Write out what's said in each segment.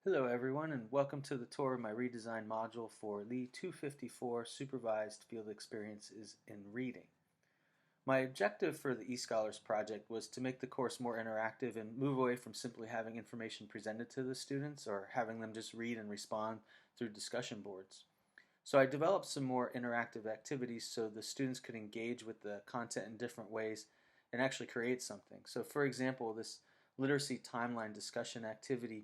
Hello everyone and welcome to the tour of my redesigned module for Lee 254 Supervised Field Experiences in Reading. My objective for the eScholars project was to make the course more interactive and move away from simply having information presented to the students or having them just read and respond through discussion boards. So I developed some more interactive activities so the students could engage with the content in different ways and actually create something. So for example, this literacy timeline discussion activity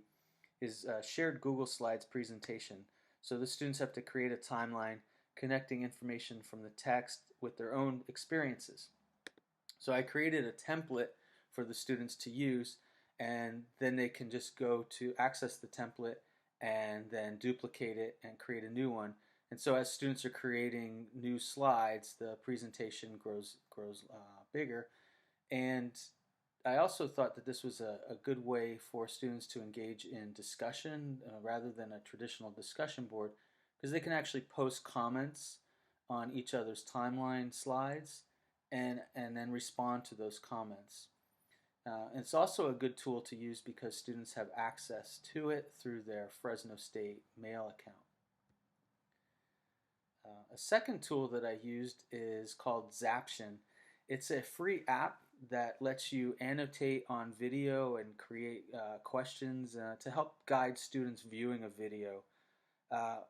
is a shared Google Slides presentation. So the students have to create a timeline connecting information from the text with their own experiences. So I created a template for the students to use, and then they can just go to access the template and then duplicate it and create a new one. And so as students are creating new slides, the presentation grows bigger. And I also thought that this was a good way for students to engage in discussion rather than a traditional discussion board, because they can actually post comments on each other's timeline slides and then respond to those comments. And it's also a good tool to use because students have access to it through their Fresno State mail account. A second tool that I used is called Zaption. It's a free app that lets you annotate on video and create questions to help guide students viewing a video.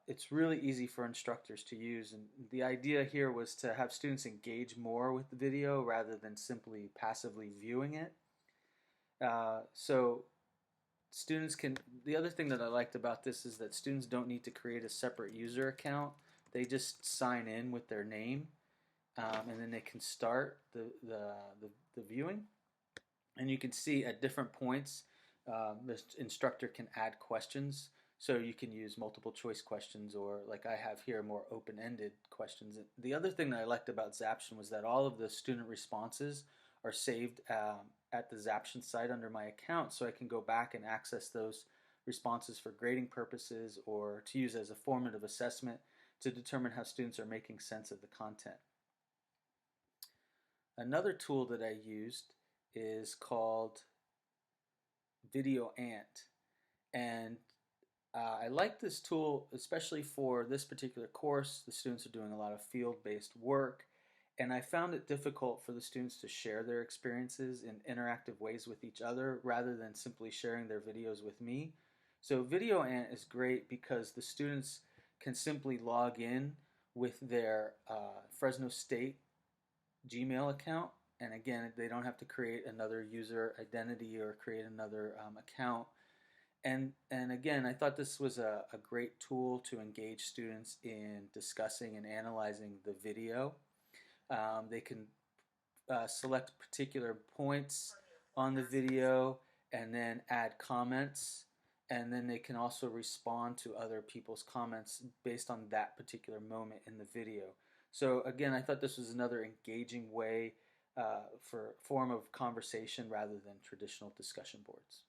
It's really easy for instructors to use, and the idea here was to have students engage more with the video rather than simply passively viewing it. So students can, the other thing that I liked about this is that students don't need to create a separate user account. They just sign in with their name, and then they can start the viewing. And you can see at different points, the instructor can add questions. So you can use multiple choice questions, or like I have here, more open-ended questions. The other thing that I liked about Zaption was that all of the student responses are saved at the Zaption site under my account, so I can go back and access those responses for grading purposes or to use as a formative assessment to determine how students are making sense of the content. Another tool that I used is called Video Ant, and I like this tool especially for this particular course. The students are doing a lot of field-based work, and I found it difficult for the students to share their experiences in interactive ways with each other rather than simply sharing their videos with me. So Video Ant is great because the students can simply log in with their Fresno State Gmail account, and again, they don't have to create another user identity or create another account. And again, I thought this was a great tool to engage students in discussing and analyzing the video. They can select particular points on the video and then add comments, and then they can also respond to other people's comments based on that particular moment in the video. So again, I thought this was another engaging way for form of conversation rather than traditional discussion boards.